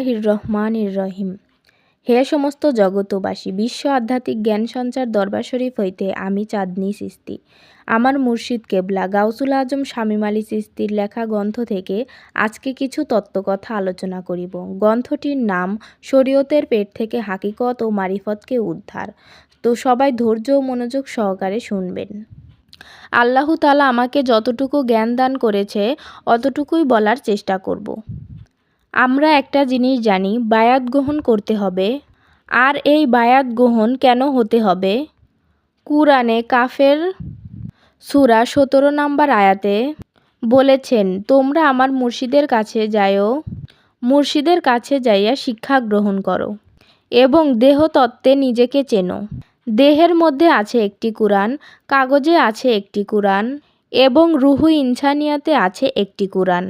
বিসমিল্লাহির রহমানির রহিম। হে সমস্ত জগতবাসী, বিশ্ব আধ্যাত্মিক জ্ঞান সঞ্চার দরবার শরীফ হইতে আমি চাঁদনী চিশতি আমার মুর্শিদ কেবলা গাউসুল আজম শামীম আলী চিশতির লেখা গ্রন্থ থেকে আজকে কিছু তত্ত্বকথা আলোচনা করিব। গ্রন্থটির নাম শরীয়তের পেট থেকে হাকিকত ও মারিফতকে উদ্ধার। তো সবাই ধৈর্য ও মনোযোগ সহকারে শুনবেন। আল্লাহু তাআলা আমাকে যতটুকু জ্ঞান দান করেছে অতটুকুই বলার চেষ্টা করব। আমরা একটা জিনিস জানি, বায়াত গ্রহণ করতে হবে। আর এই বায়াত গ্রহণ কেন হতে হবে? কুরআনে কাফের সূরা 17 নম্বর আয়াতে বলেছেন, তোমরা আমার মুর্শিদের কাছে যাও, মুর্শিদের কাছে যাইয়া শিক্ষা গ্রহণ করো এবং দেহতত্ত্বে নিজেকে চেনো। দেহের মধ্যে আছে একটি কুরআন, কাগজে আছে একটি কুরআন এবং রুহু ইনসানিয়াতে আছে একটি কুরআন।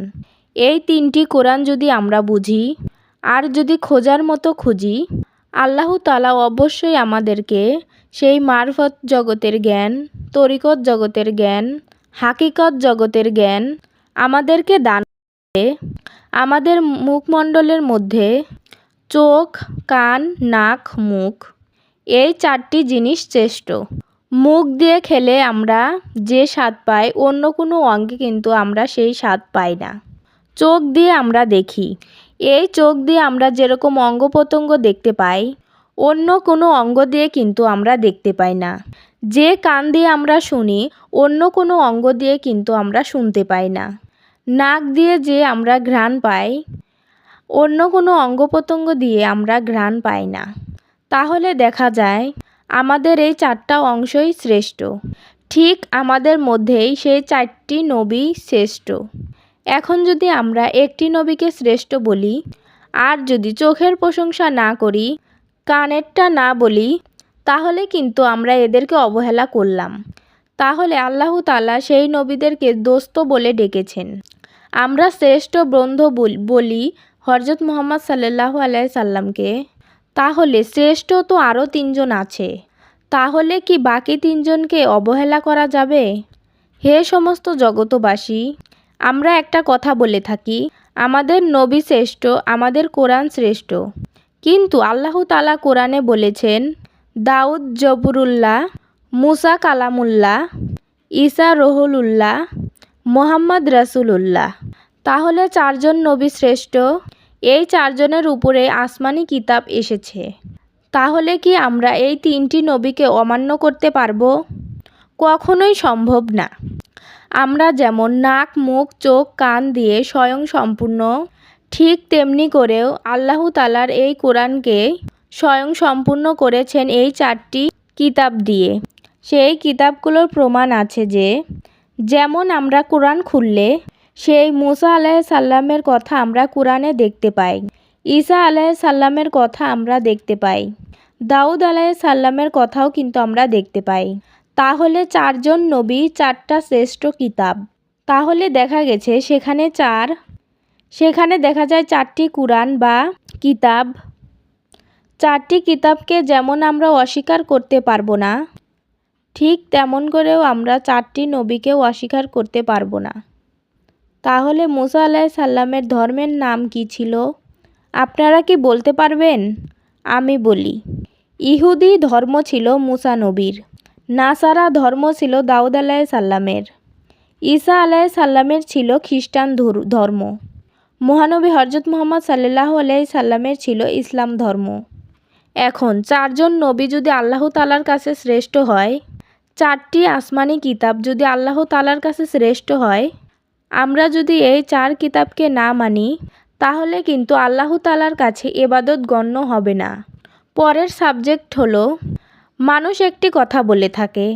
এই তিনটি কোরআন যদি আমরা বুঝি আর যদি খোঁজার মতো খুঁজি, আল্লাহু তাআলা অবশ্যই আমাদেরকে সেই মারফত জগতের জ্ঞান, তরিকত জগতের জ্ঞান, হাকিকত জগতের জ্ঞান আমাদেরকে দান করে। আমাদের মুখমণ্ডলের মধ্যে চোখ, কান, নাক, মুখ, এই চারটি জিনিস শ্রেষ্ঠ। মুখ দিয়ে খেলে আমরা যে স্বাদ পাই, অন্য কোনো অঙ্গে কিন্তু আমরা সেই স্বাদ পাই না। চোখ দিয়ে আমরা দেখি, এই চোখ দিয়ে আমরা যেরকম অঙ্গ প্রত্যঙ্গ দেখতে পাই, অন্য কোনো অঙ্গ দিয়ে কিন্তু আমরা দেখতে পাই না। যে কান দিয়ে আমরা শুনি, অন্য কোনো অঙ্গ দিয়ে কিন্তু আমরা শুনতে পাই না। নাক দিয়ে যে আমরা ঘ্রাণ পাই, অন্য কোনো অঙ্গ প্রত্যঙ্গ দিয়ে আমরা ঘ্রাণ পাই না। তাহলে দেখা যায় আমাদের এই চারটা অংশই শ্রেষ্ঠ। ঠিক আমাদের মধ্যেই সেই চারটি নবী শ্রেষ্ঠ। এখন যদি আমরা একটি নবীকে শ্রেষ্ঠ বলি আর যদি চোখের প্রশংসা না করি, কানেরটা না বলি, তাহলে কিন্তু আমরা এদেরকে অবহেলা করলাম। তাহলে আল্লাহু তাআলা সেই নবীদেরকে দোস্ত বলে ডেকেছেন। আমরা শ্রেষ্ঠ বন্ধু বলি হযরত মুহাম্মদ সাল্লাল্লাহু আলাইহি সাল্লামকে। তাহলে শ্রেষ্ঠ তো আরও তিনজন আছে, তাহলে কি বাকি তিনজনকে অবহেলা করা যাবে? হে সমস্ত জগতবাসী, আমরা একটা কথা বলে থাকি, আমাদের নবী শ্রেষ্ঠ, আমাদের কোরআন শ্রেষ্ঠ। কিন্তু আল্লাহু তাআলা কোরআনে বলেছেন, দাউদ জবুরুল্লাহ, মুসা কালামুল্লাহ, ঈসা রহুলুল্লাহ, মুহাম্মদ রাসূলুল্লাহ। তাহলে চারজন নবী শ্রেষ্ঠ। এই চারজনের উপরে আসমানি কিতাব এসেছে। তাহলে কি আমরা এই তিনটি নবীকে অমান্য করতে পারবো? কখনোই সম্ভব না। আমরা যেমন নাক, মুখ, চোখ, কান দিয়ে স্বয়ং সম্পূর্ণ, ঠিক তেমনি করেও আল্লাহু তাআলার এই কোরআনকে স্বয়ং সম্পূর্ণ করেছেন এই চারটি কিতাব দিয়ে। সেই কিতাবগুলোর প্রমাণ আছে যে, যেমন আমরা কোরআন খুললে সেই মুসা আলাইহিস সালামের কথা আমরা কোরআনে দেখতে পাই, ঈসা আলাইহিস সালামের কথা আমরা দেখতে পাই, দাউদ আলাইহিস সালামের কথাও কিন্তু আমরা দেখতে পাই। তাহলে চারজন নবী, চারটা শ্রেষ্ঠ কিতাব। তাহলে দেখা গেছে সেখানে দেখা যায় চারটি কুরআন বা কিতাব। চারটি কিতাবকে যেমন আমরা অস্বীকার করতে পারবো না, ঠিক তেমন করেও আমরা চারটি নবীকেও অস্বীকার করতে পারবো না। তাহলে মুসা আলাইহিস সালামের ধর্মের নাম কি ছিল? আপনারা কি বলতে পারবেন? আমি বলি, ইহুদি ধর্ম ছিল মুসা নবীর, নাসারা ধর্ম ছিল দাউদ আলাইহিস সালামের, ঈসা আলাইহিস সালামের ছিল খ্রিস্টান ধর্ম, মহানবী হযরত মুহাম্মদ সাল্লাল্লাহু আলাইহি সাল্লামের ছিল ইসলাম ধর্ম। এখন চারজন নবী যদি আল্লাহু তাআলার কাছে শ্রেষ্ঠ হয়, চারটি আসমানি কিতাব যদি আল্লাহু তাআলার কাছে শ্রেষ্ঠ হয়, আমরা যদি এই চার কিতাবকে না মানি, তাহলে কিন্তু আল্লাহু তাআলার কাছে ইবাদত গণ্য হবে না। পরের সাবজেক্ট হলো, মানুষ একটি কথা বলে থাকে,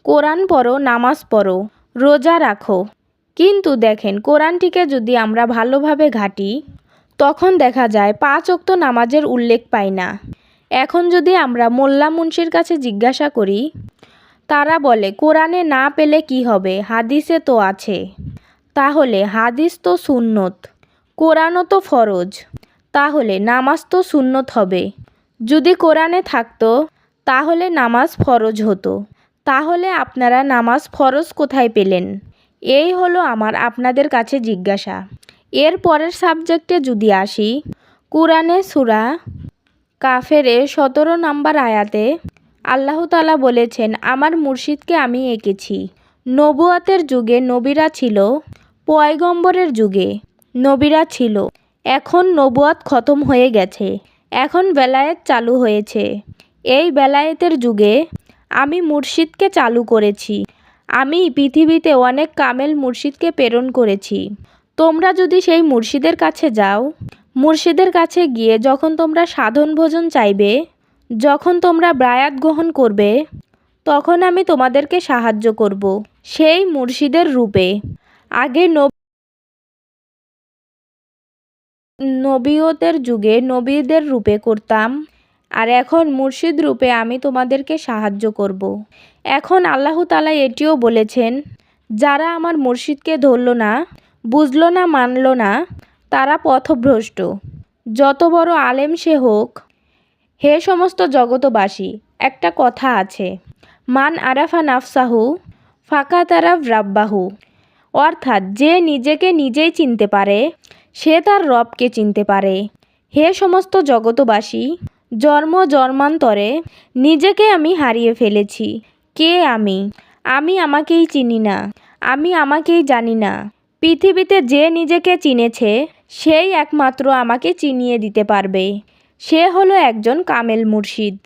কোরআন পড়ো, নামাজ পড়ো, রোজা রাখো। কিন্তু দেখেন, কোরআনটিকে যদি আমরা ভালোভাবে ঘাঁটি, তখন দেখা যায় 5 ওয়াক্ত নামাজের উল্লেখ পাই না। এখন যদি আমরা মোল্লা মুন্সির কাছে জিজ্ঞাসা করি, তারা বলে কোরআনে না পেলে কি হবে, হাদিসে তো আছে। তাহলে হাদিস তো সুন্নত, কোরআনও তো ফরজ, তাহলে নামাজ তো সুন্নত হবে। যদি কোরআনে থাকতো তাহলে নামাজ ফরজ হতো। তাহলে আপনারা নামাজ ফরজ কোথায় পেলেন? এই হলো আমার আপনাদের কাছে জিজ্ঞাসা। এর পরের সাবজেক্টে যদি আসি, কুরআনে সূরা কাফেরে ১৭ নম্বর আয়াতে আল্লাহ তাআলা বলেছেন, আমার মুর্শিদকে আমি এঁকেছি। নবুয়তের যুগে নবীরা ছিল, পয়গম্বরের যুগে নবীরা ছিল। এখন নবুয়ত খতম হয়ে গেছে, এখন বেলায়েত চালু হয়েছে। এই বেলায়েতের যুগে আমি মুর্শিদকে চালু করেছি। আমি পৃথিবীতে অনেক কামেল মুর্শিদকে প্রেরণ করেছি। তোমরা যদি সেই মুর্শিদের কাছে যাও, মুর্শিদের কাছে গিয়ে যখন তোমরা সাধন ভোজন চাইবে, যখন তোমরা বায়াত গ্রহণ করবে, তখন আমি তোমাদেরকে সাহায্য করব সেই মুর্শিদের রূপে। আগে নবীয়তের যুগে নবীদের রূপে করতাম, আর এখন মুর্শিদ রূপে আমি তোমাদেরকে সাহায্য করব। এখন আল্লাহ তাআলা এটিও বলেছেন, যারা আমার মুর্শিদকে ধরল না, বুঝল না, মানল না, তারা পথভ্রষ্ট, যত বড় আলেম সে হোক। হে সমস্ত জগতবাসী, একটা কথা আছে, মান আরাফা নাফসাহু ফাকাত আরাফ রাব্বাহু। অর্থাৎ যে নিজেকে নিজেই চিনতে পারে, সে তার রবকে চিনতে পারে। হে সমস্ত জগতবাসী, জন্ম জন্মান্তরে নিজেকে আমি হারিয়ে ফেলেছি। কে আমি? আমি আমাকেই চিনি না, আমি আমাকেই জানি না। পৃথিবীতে যে নিজেকে চিনেছে, সেই একমাত্র আমাকে চিনিয়ে দিতে পারবে। সে হলো একজন কামেল মুর্শিদ।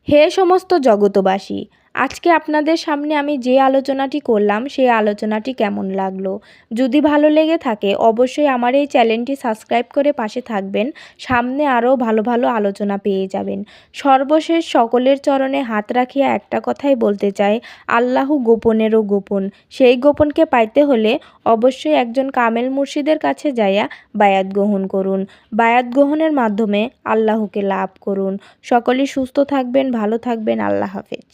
হে সমস্ত জগতবাসী, আজকে আপনাদের সামনে আমি যে আলোচনাটি করলাম, সেই আলোচনাটি কেমন লাগলো? যদি ভালো লেগে থাকে অবশ্যই আমার এই চ্যানেলটি সাবস্ক্রাইব করে পাশে থাকবেন। সামনে আরও ভালো ভালো আলোচনা পেয়ে যাবেন। সর্বশেষ সকলের চরণে হাত রাখিয়া একটা কথাই বলতে চাই, আল্লাহু গোপনেরও গোপন। সেই গোপনকে পাইতে হলে অবশ্যই একজন কামেল মুর্শিদের কাছে যাইয়া বায়াত গ্রহণ করুন। বায়াত গ্রহণের মাধ্যমে আল্লাহকে লাভ করুন। সকলেই সুস্থ থাকবেন, ভালো থাকবেন। আল্লাহ হাফেজ।